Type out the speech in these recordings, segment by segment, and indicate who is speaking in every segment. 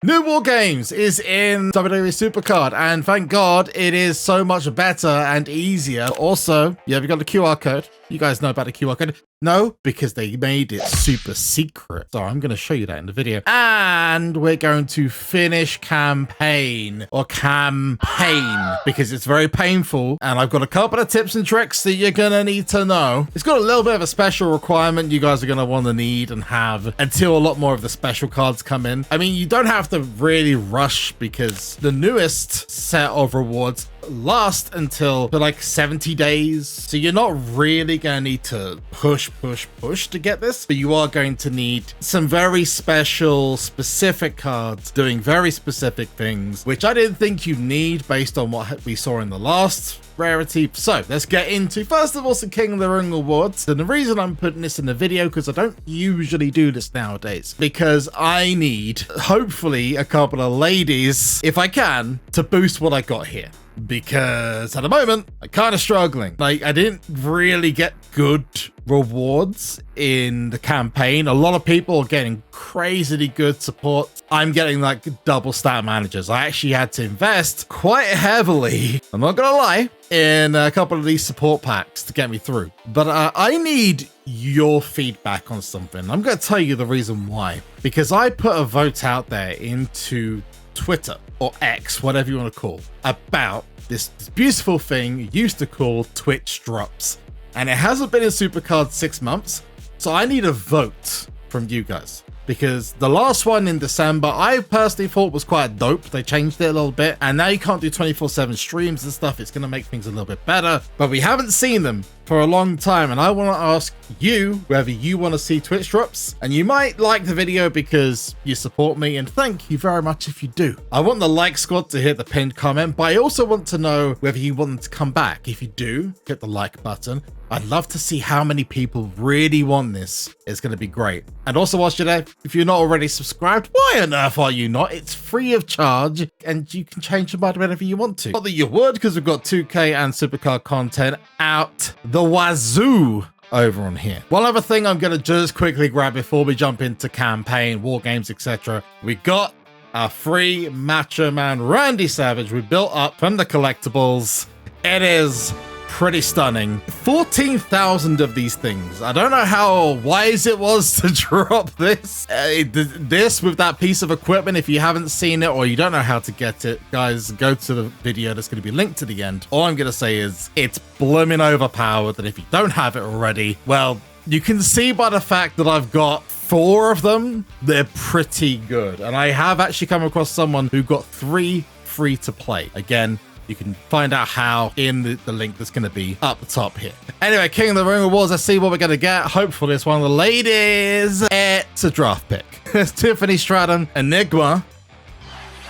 Speaker 1: New War Games is in WWE SuperCard, and thank God it is so much better and easier. Also, yeah, we got the QR code. You guys know about the QR code? No, because they made it super secret. So I'm going to show you that in the video. And we're going to finish campaign because it's very painful. And I've got a couple of tips and tricks that you're going to need to know. It's got a little bit of a special requirement you guys are going to want to need and have until a lot more of the special cards come in. I mean, you don't have to really rush because the newest set of rewards last until for like 70 days. So you're not really going to need to push to get this, but you are going to need some very special, specific cards doing very specific things, which I didn't think you need based on what we saw in the last rarity. So let's get into, first of all, some King of the Ring awards. And the reason I'm putting this in the video, because I don't usually do this nowadays, because I need, hopefully, a couple of ladies, if I can, to boost what I got here. Because at the moment, I'm kind of struggling. Like, I didn't really get good rewards in the campaign. A lot of people are getting crazily good support. I'm getting like double stat managers. I actually had to invest quite heavily, I'm not gonna lie, in a couple of these support packs to get me through. But I need your feedback on something. I'm gonna tell you the reason why. Because I put a vote out there into Twitter or X, whatever you want to call, about this beautiful thing you used to call Twitch drops. And it hasn't been in SuperCard 6 months, so I need a vote from you guys. Because the last one in December, I personally thought was quite dope. They changed it a little bit, and now you can't do 24/7 streams and stuff. It's going to make things a little bit better, but we haven't seen them for a long time. And I want to ask you whether you want to see Twitch drops, and you might like the video because you support me, and thank you very much if you do. I want the like squad to hit the pinned comment, but I also want to know whether you want them to come back. If you do, hit the like button. I'd love to see how many people really want this. It's going to be great. And also, whilst you're there, if you're not already subscribed, why on earth are you not? It's free of charge, and you can change your mind whenever you want to. Not that you would, because we've got 2K and SuperCard content out the wazoo over on here. One other thing I'm going to just quickly grab before we jump into campaign, war games, etc. We got a free Macho Man Randy Savage we built up from the collectibles. It is pretty stunning. 14,000 of these things. I don't know how wise it was to drop this. This with that piece of equipment. If you haven't seen it or you don't know how to get it, guys, go to the video that's going to be linked to the end. All I'm going to say is it's blooming overpowered, and if you don't have it already, well, you can see by the fact that I've got 4 of them, they're pretty good. And I have actually come across someone who got 3 free to play. Again, you can find out how in the link that's going to be up the top here. Anyway, King of the Ring Awards, let's see what we're going to get. Hopefully it's one of the ladies. It's a draft pick. It's Tiffany Stratton, Enigma,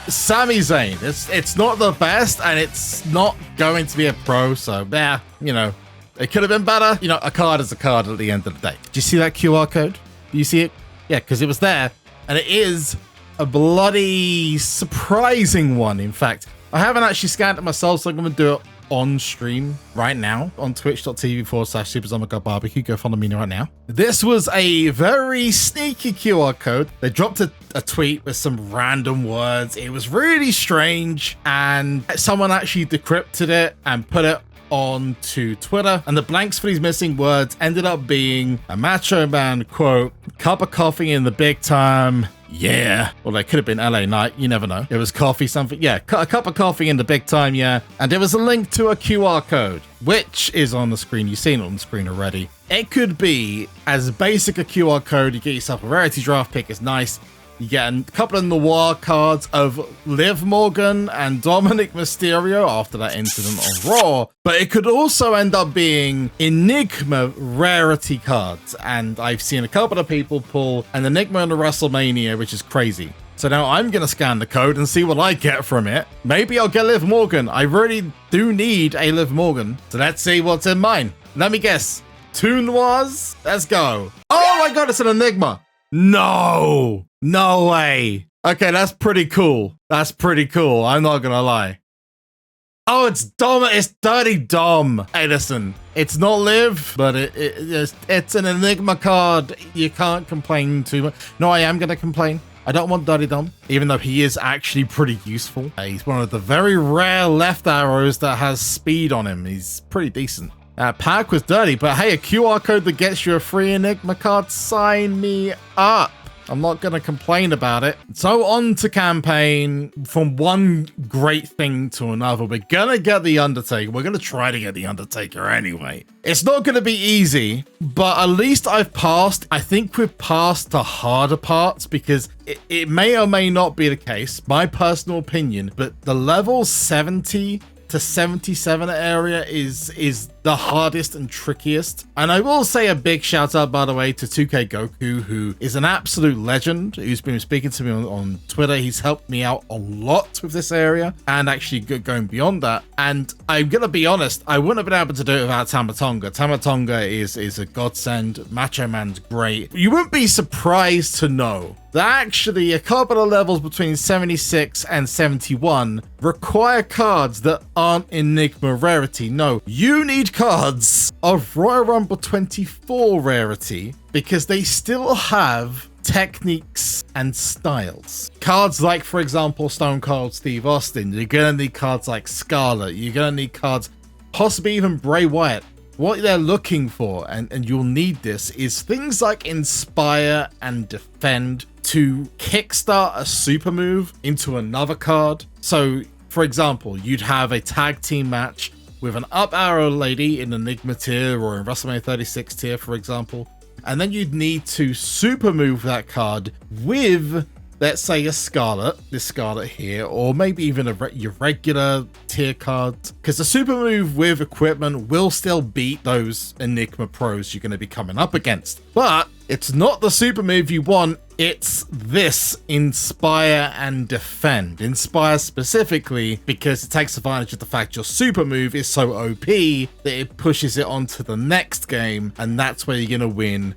Speaker 1: Sami Zayn. It's not the best, and it's not going to be a pro, so yeah, you know, it could have been better. You know, a card is a card at the end of the day. Do you see that QR code? Do you see it? Yeah, because it was there, and it is a bloody surprising one, in fact. I haven't actually scanned it myself, so I'm going to do it on stream right now on twitch.tv/SuperZombGBBQ. Go follow me right now. This was a very sneaky QR code. They dropped a tweet with some random words. It was really strange, and someone actually decrypted it and put it onto Twitter, and the blanks for these missing words ended up being a Macho Man quote, "Cup of coffee in the big time. Yeah." Well, that could have been LA Night. You never know. It was coffee something. Yeah, a cup of coffee in the big time. Yeah. And there was a link to a QR code, which is on the screen. You've seen it on the screen already. It could be as basic a QR code. You get yourself a rarity draft pick. It's nice. You get a couple of noir cards of Liv Morgan and Dominic Mysterio after that incident on Raw. But it could also end up being Enigma rarity cards. And I've seen a couple of people pull an Enigma in a WrestleMania, which is crazy. So now I'm going to scan the code and see what I get from it. Maybe I'll get Liv Morgan. I really do need a Liv Morgan. So let's see what's in mine. Let me guess. 2 noirs? Let's go. Oh my God, it's an Enigma. No way. Okay, that's pretty cool. That's pretty cool. I'm not gonna lie. Oh, it's Dom. It's Dirty Dom. Hey, listen, it's not Liv, but it's an Enigma card. You can't complain too much. No, I am gonna complain. I don't want Dirty Dom, even though he is actually pretty useful. He's one of the very rare left arrows that has speed on him. He's pretty decent. Pack was dirty, but hey, a QR code that gets you a free Enigma card, sign me up. I'm not going to complain about it. So on to campaign. From one great thing to another, we're going to get the Undertaker. We're going to try to get the Undertaker anyway. It's not going to be easy, but at least I've passed. I think we've passed the harder parts because it may or may not be the case, my personal opinion, but the level 70 to 77 area is the hardest and trickiest. And I will say a big shout out, by the way, to 2K Goku, who is an absolute legend, who's been speaking to me on Twitter. He's helped me out a lot with this area and actually going beyond that. And I'm gonna be honest, I wouldn't have been able to do it without Tamatonga. Tamatonga is a godsend. Macho Man's great. You wouldn't be surprised to know that actually a couple of levels between 76 and 71 require cards that aren't Enigma rarity. No, you need cards of Royal Rumble 24 rarity because they still have techniques and styles. Cards like, for example, Stone Cold Steve Austin. You're gonna need cards like Scarlett. You're gonna need cards, possibly even Bray Wyatt. What they're looking for, and you'll need this, is things like Inspire and Defend to kickstart a super move into another card. So, for example, you'd have a tag team match with an up arrow lady in Enigma tier or in WrestleMania 36 tier, for example, and then you'd need to super move that card with, let's say, a Scarlet, this Scarlet here, or maybe even your regular tier cards, because the super move with equipment will still beat those Enigma pros you're going to be coming up against. But it's not the super move you want, it's this Inspire and Defend. Inspire specifically because it takes advantage of the fact your super move is so OP that it pushes it onto the next game, and that's where you're going to win.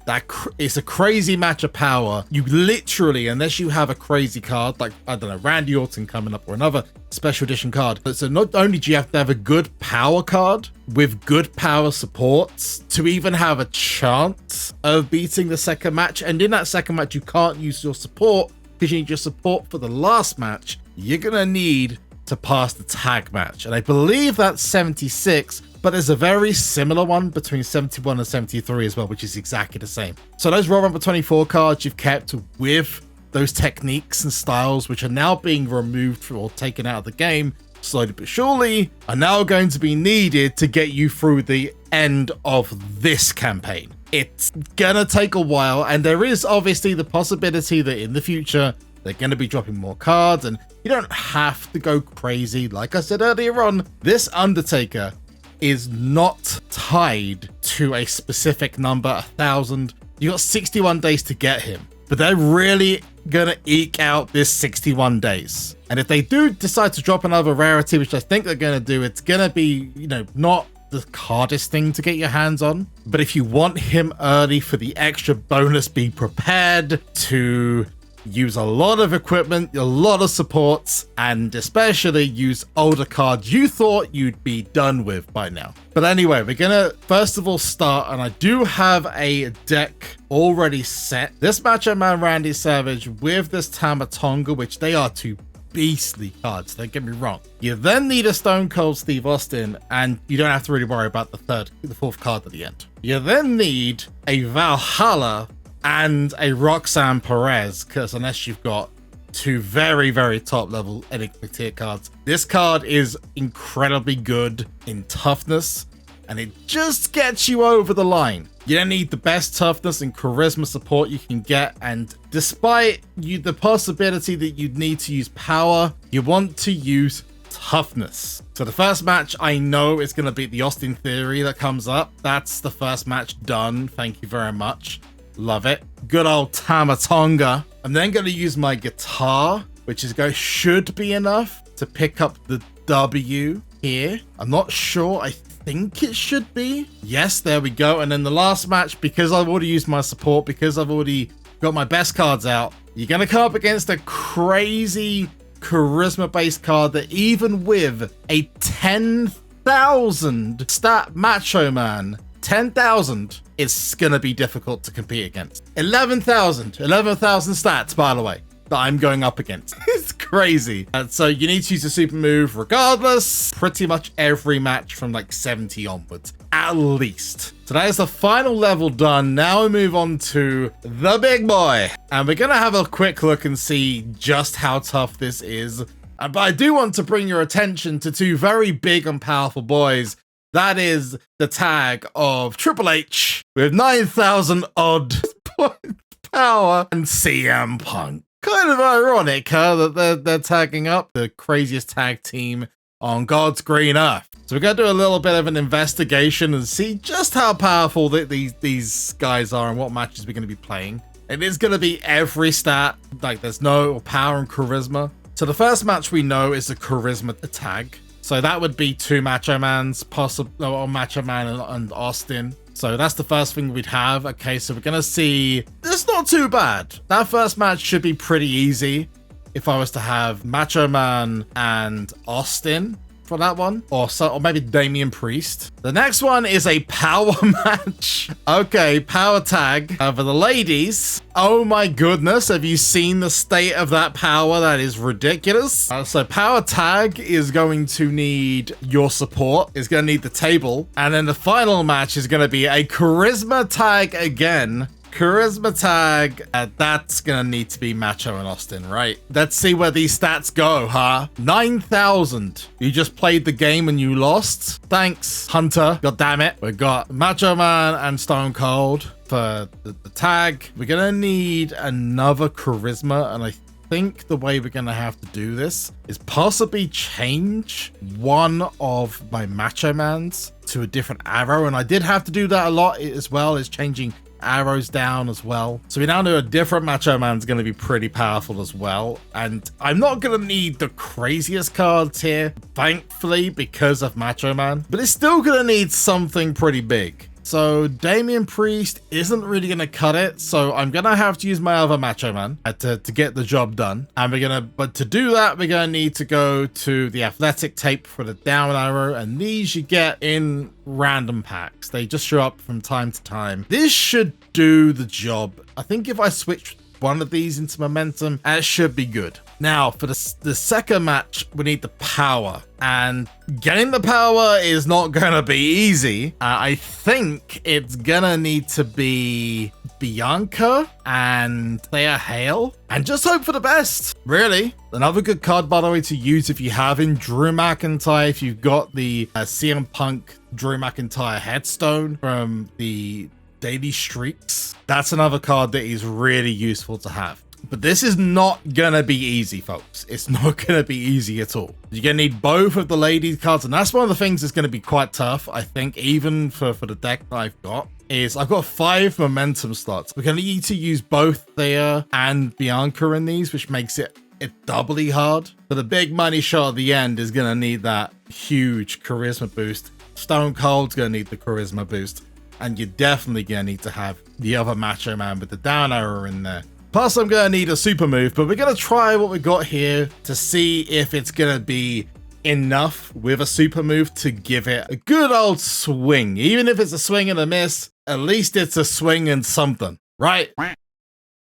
Speaker 1: It's a crazy match of power. You literally, unless you have a crazy card like, I don't know, Randy Orton coming up or another special edition card. So not only do you have to have a good power card with good power supports to even have a chance of beating the second match, and in that second match you can't use your support because you need your support for the last match, you're gonna need to pass the tag match. And I believe that's 76, but there's a very similar one between 71 and 73 as well, which is exactly the same. So those Royal Rumble 24 cards you've kept with those techniques and styles, which are now being removed or taken out of the game slowly but surely, are now going to be needed to get you through the end of this campaign. It's gonna take a while, and there is obviously the possibility that in the future they're going to be dropping more cards, and you don't have to go crazy. Like I said earlier on, this Undertaker is not tied to a specific number, 1,000. You got 61 days to get him, but they're really gonna eke out this 61 days. And if they do decide to drop another rarity, which I think they're gonna do, it's gonna be, you know, not the hardest thing to get your hands on. But if you want him early for the extra bonus, be prepared to use a lot of equipment, a lot of supports, and especially use older cards you thought you'd be done with by now. But anyway, we're gonna first of all start, and I do have a deck already set. This Macho Man Randy Savage with this Tamatonga, which they are two beastly cards, don't get me wrong. You then need a Stone Cold Steve Austin, and you don't have to really worry about the fourth card at the end. You then need a Valhalla and a Roxanne Perez, because unless you've got two very, very top level Enigma tier cards, this card is incredibly good in toughness, and it just gets you over the line. You don't need the best toughness and charisma support you can get, and despite the possibility that you'd need to use power, you want to use toughness. So the first match I know is going to be the Austin Theory that comes up. That's the first match done. Thank you very much. Love it. Good old Tamatonga. I'm then going to use my guitar, which should be enough to pick up the W here. I'm not sure. I think it should be. Yes, there we go. And then the last match, because I've already used my support, because I've already got my best cards out, you're going to come up against a crazy charisma-based card that even with a 10,000 stat Macho Man, 10,000, it's gonna be difficult to compete against. 11,000 stats, by the way. that I'm going up against. It's crazy. And so you need to use a super move regardless, pretty much every match from like 70 onwards, at least. So that is the final level done. Now we move on to the big boy. And we're going to have a quick look and see just how tough this is. But I do want to bring your attention to two very big and powerful boys. That is the tag of Triple H with 9,000 odd point power and CM Punk. Kind of ironic, huh, that they're tagging up the craziest tag team on God's green earth. So we're going to do a little bit of an investigation and see just how powerful these guys are and what matches we're going to be playing. It is going to be every stat, like there's no power and charisma. So the first match we know is a charisma tag. So that would be two Macho Mans, possibly, or Macho Man and Austin. So that's the first thing we'd have. Okay, so we're going to see, it's not too bad. That first match should be pretty easy if I was to have Macho Man and Austin for that one, or maybe Damian Priest. The next one is a power match. Okay, power tag for the ladies. Oh my goodness, have you seen the state of that power? That is ridiculous. So power tag is going to need your support. It's going to need the table. And then the final match is going to be a charisma tag again. Charisma tag, that's gonna need to be Macho and Austin, right? Let's see where these stats go, huh? 9,000. You just played the game and you lost? Thanks, Hunter. God damn it. We got Macho Man and Stone Cold for the tag. We're gonna need another charisma, and I think the way we're gonna have to do this is possibly change one of my Macho Mans to a different arrow, and I did have to do that a lot as well, as changing arrows down as well. So we now know a different Macho Man's going to be pretty powerful as well. And I'm not going to need the craziest cards here, thankfully, because of Macho Man. But it's still going to need something pretty big. So Damian Priest isn't really going to cut it. So I'm going to have to use my other Macho Man to get the job done. And but to do that, we're going to need to go to the athletic tape for the down arrow. And these you get in random packs. They just show up from time to time. This should do the job. I think if I switch one of these into momentum, it should be good. Now for the second match, we need the power, and getting the power is not gonna be easy. I think it's gonna need to be Bianca and Thea Hale, and just hope for the best, really. Another good card, by the way, to use if you have in Drew McIntyre, if you've got the CM Punk Drew McIntyre headstone from the Daily Streaks. That's another card that is really useful to have. But this is not gonna be easy, folks. It's not gonna be easy at all. You're gonna need both of the ladies cards, and that's one of the things that's gonna be quite tough, I think, even for the deck that I've got. I've got 5 momentum slots. We're gonna need to use both Thea and Bianca in these, which makes it doubly hard. But the big money shot at the end is gonna need that huge charisma boost. Stone Cold's gonna need the charisma boost. And you're definitely going to need to have the other Macho Man with the down arrow in there. Plus, I'm going to need a super move, but we're going to try what we got here to see if it's going to be enough with a super move to give it a good old swing. Even if it's a swing and a miss, at least it's a swing and something, right?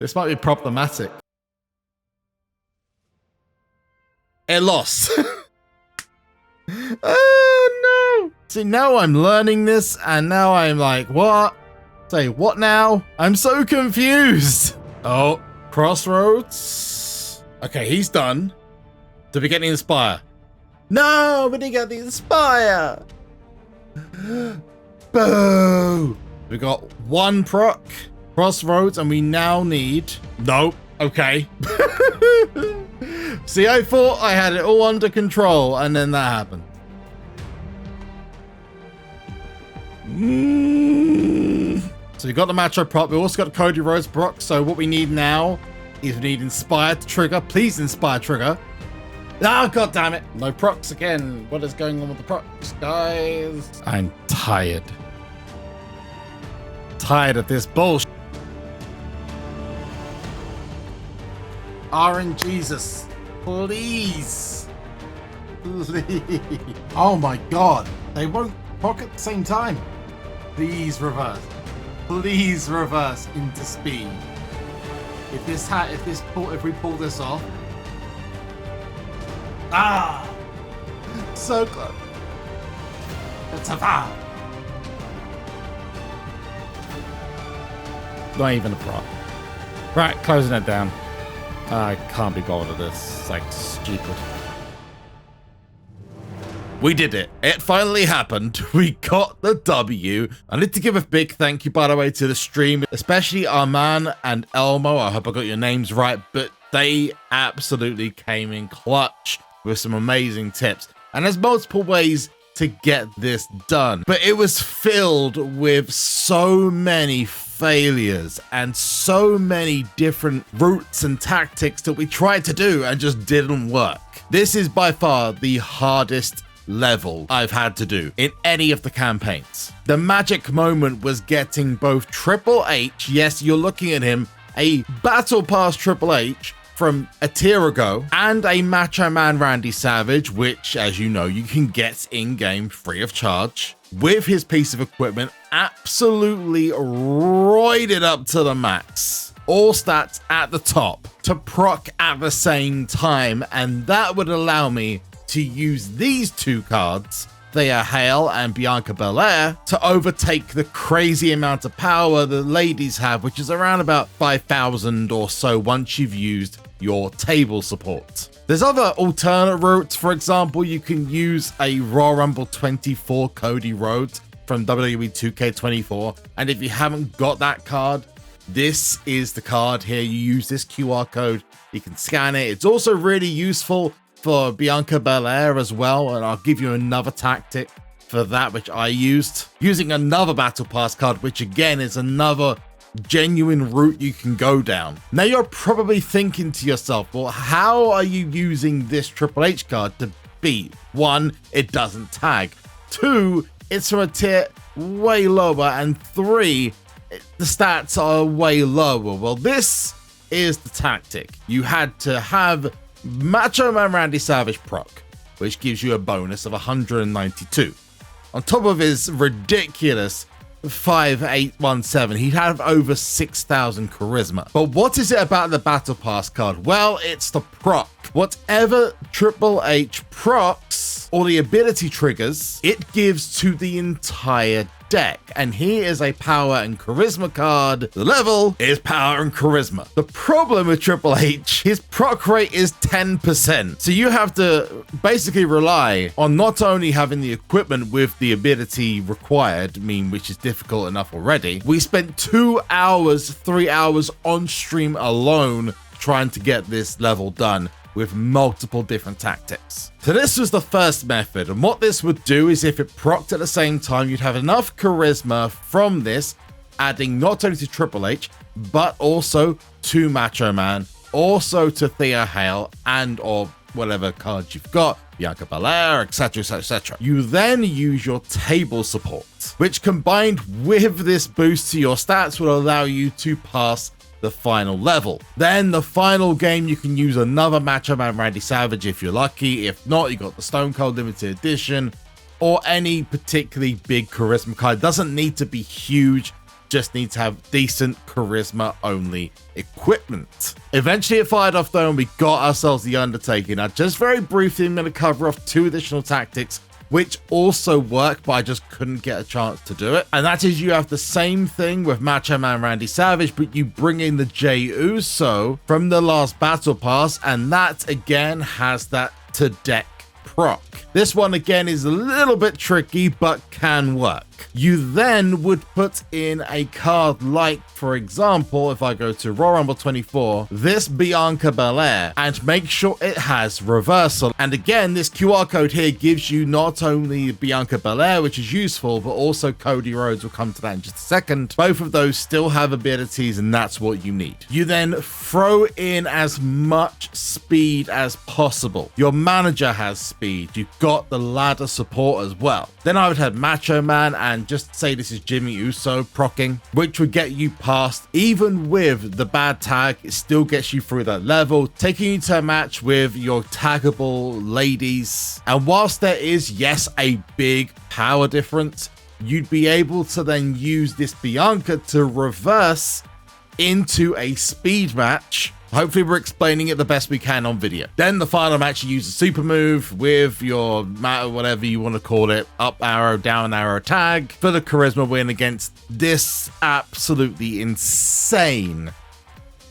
Speaker 1: This might be problematic. It lost. Oh no! See, now I'm learning this, and now I'm like, what? Say, what now? I'm so confused. Oh, Crossroads. Okay, he's done. Did we get the Inspire? No, we didn't get the Inspire. Boo! We got one proc, Crossroads, and we now need... Nope. Okay. See, I thought I had it all under control, and then that happened. So we got the Macho prop. We also got Cody Rhodes proc. So what we need now is we need Inspired Trigger. Please Inspire Trigger. Oh, god damn it. No procs again. What is going on with the procs, guys? I'm tired. Tired of this bullshit. RNGesus. Please. Please. Oh my god. They won't proc at the same time. Please reverse. Please reverse into speed. If we pull this off. Ah! So close. It's a foul. Not even a prop. Right, closing it down. I can't be bothered with this. It's like stupid. We did it. It finally happened. We got the W. I need to give a big thank you, by the way, to the stream, especially Arman and Elmo. I hope I got your names right, but they absolutely came in clutch with some amazing tips. And there's multiple ways to get this done, but it was filled with so many failures and so many different routes and tactics that we tried to do and just didn't work. This is by far the hardest level I've had to do in any of the campaigns. The magic moment was getting both Triple H, yes, you're looking at him, a Battle Pass Triple H from a tier ago, and a Macho Man Randy Savage, which, as you know, you can get in-game free of charge, with his piece of equipment absolutely roided up to the max. All stats at the top to proc at the same time, and that would allow me to use these two cards, Thea Hale and Bianca Belair, to overtake the crazy amount of power the ladies have, which is around about 5,000 or so once you've used your table support. There's other alternate routes. For example, you can use a Royal Rumble 24 Cody Rhodes from WWE 2K24, and if you haven't got that card, this is the card here. You use this QR code, you can scan it. It's also really useful for Bianca Belair as well, and I'll give you another tactic for that, which I used. Using another Battle Pass card, which again is another genuine route you can go down. Now you're probably thinking to yourself, well, how are you using this Triple H card to beat? 1, it doesn't tag. 2, it's from a tier way lower. And 3, the stats are way lower. Well, this is the tactic. You had to have Macho Man Randy Savage proc, which gives you a bonus of 192. On top of his ridiculous 5817, he'd have over 6,000 charisma. But what is it about the Battle Pass card? Well, it's the proc. Whatever Triple H procs or the ability triggers, it gives to the entire deck. And here is a power and charisma card. The level is power and charisma. The problem with Triple H, his proc rate is 10%. So you have to basically rely on not only having the equipment with the ability required, which is difficult enough already. We spent 2 hours, 3 hours on stream alone trying to get this level done with multiple different tactics. So this was the first method, and what this would do is if it procced at the same time, you'd have enough charisma from this, adding not only to Triple H, but also to Macho Man, also to Thea Hale, and or whatever cards you've got, Bianca Belair, etc, etc. You then use your table support, which combined with this boost to your stats will allow you to pass the final level. Then the final game, you can use another Macho Man Randy Savage if you're lucky. If not, you got the Stone Cold Limited Edition or any particularly big charisma card. It doesn't need to be huge, just need to have decent charisma only equipment. Eventually it fired off though, and we got ourselves the Undertaker. Now just very briefly, I'm going to cover off 2 additional tactics which also work, but I just couldn't get a chance to do it. And that is, you have the same thing with Macho Man Randy Savage, but you bring in the Jey Uso from the last Battle Pass, and that again has that to deck proc. This one again is a little bit tricky, but can work. You then would put in a card like, for example, if I go to Royal Rumble 24, this Bianca Belair, and make sure it has reversal. And again, this QR code here gives you not only Bianca Belair, which is useful, but also Cody Rhodes. We'll come to that in just a second. Both of those still have abilities, and that's what you need. You then throw in as much speed as possible. Your manager has speed. You've got the ladder support as well. Then I would have Macho Man, and just say this is Jimmy Uso procking, which would get you past. Even with the bad tag, it still gets you through that level, taking you to a match with your taggable ladies. And whilst there is, yes, a big power difference, you'd be able to then use this Bianca to reverse into a speed match. Hopefully we're explaining it the best we can on video. Then the final match, you use a super move with your whatever you want to call it, up arrow, down arrow tag for the charisma win against this absolutely insane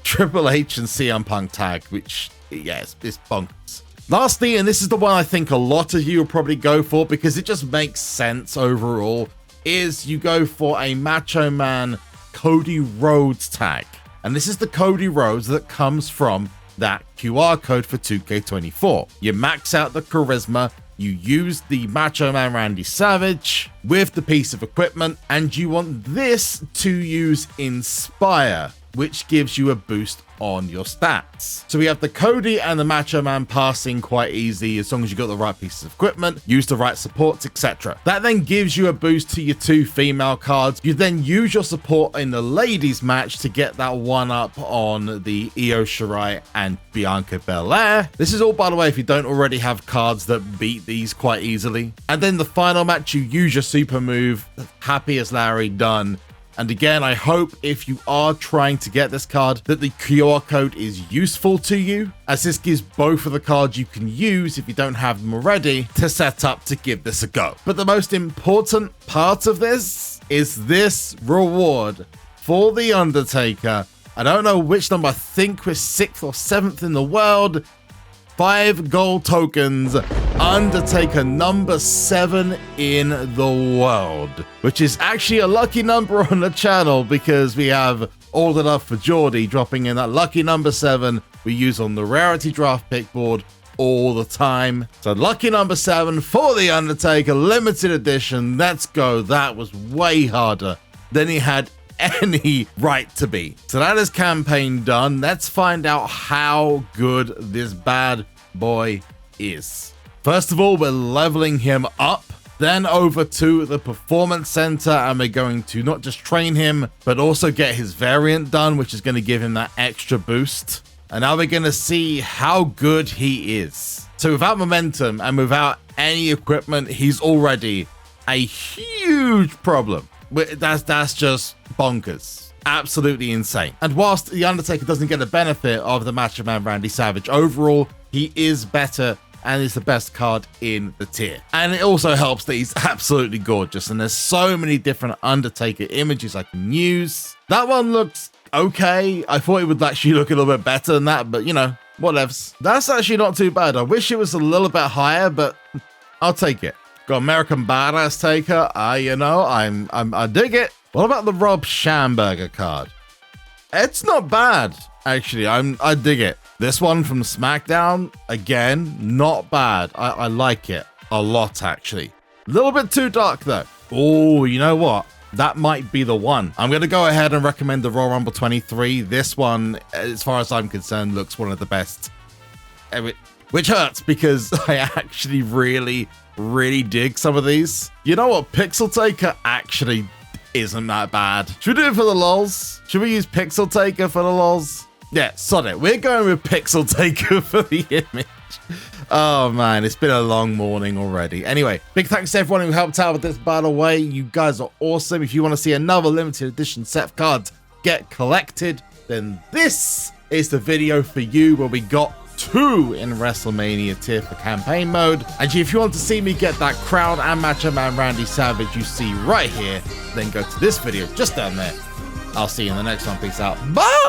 Speaker 1: Triple H and CM Punk tag, which, yes, it's bonkers. Lastly, and this is the one I think a lot of you will probably go for because it just makes sense overall, is you go for a Macho Man Cody Rhodes tag. And this is the Cody Rhodes that comes from that QR code for 2K24. You max out the charisma, you use the Macho Man Randy Savage with the piece of equipment, and you want this to use Inspire, which gives you a boost on your stats. So we have the Cody and the Macho Man passing quite easy as long as you got the right pieces of equipment, use the right supports, etc. That then gives you a boost to your 2 female cards. You then use your support in the ladies match to get that one up on the Io Shirai and Bianca Belair. This is all, by the way, if you don't already have cards that beat these quite easily. And then the final match, you use your super move, Happy as Larry, done. And again, I hope if you are trying to get this card that the QR code is useful to you, as this gives both of the cards you can use if you don't have them already to set up to give this a go. But the most important part of this is this reward for The Undertaker. I don't know which number, I think we're 6th or 7th in the world. 5 gold tokens, Undertaker number 7 in the world, which is actually a lucky number on the channel because we have All It Up for Geordie dropping in that lucky number 7 we use on the rarity draft pick board all the time. So lucky number 7 for The Undertaker, limited edition. Let's go. That was way harder than he had any right to be. So that is campaign done. Let's find out how good this bad boy is. First of all, we're leveling him up, then over to the performance center, and we're going to not just train him but also get his variant done, which is going to give him that extra boost. And now we're going to see how good he is. So without momentum and without any equipment, he's already a huge problem. That's just bonkers. Absolutely insane. And whilst The Undertaker doesn't get the benefit of the Macho Man Randy Savage, overall, he is better and is the best card in the tier. And it also helps that he's absolutely gorgeous, and there's so many different Undertaker images I can use. That one looks okay. I thought it would actually look a little bit better than that, but you know, whatevs. That's actually not too bad. I wish it was a little bit higher, but I'll take it. Got American Badass Taker. You know, I dig it. What about the Rob Schamberger card? It's not bad, actually. I dig it. This one from SmackDown, again, not bad. I like it a lot, actually. A little bit too dark, though. Oh, you know what? That might be the one. I'm going to go ahead and recommend the Royal Rumble 23. This one, as far as I'm concerned, looks one of the best. Which hurts because I actually really dig some of these. You know what? Pixel Taker actually isn't that bad. Should we do it for the lols? Should we use Pixel Taker for the lols? Yeah, sod it. We're going with Pixel Taker for the image. Oh man, it's been a long morning already. Anyway, big thanks to everyone who helped out with this, by the way. You guys are awesome. If you want to see another limited edition set of cards get collected, then this is the video for you, where we got 2 in WrestleMania tier for campaign mode. And if you want to see me get that Crown and Macho Man Randy Savage you see right here, then go to this video just down there. I'll see you in the next one. Peace out. Bye!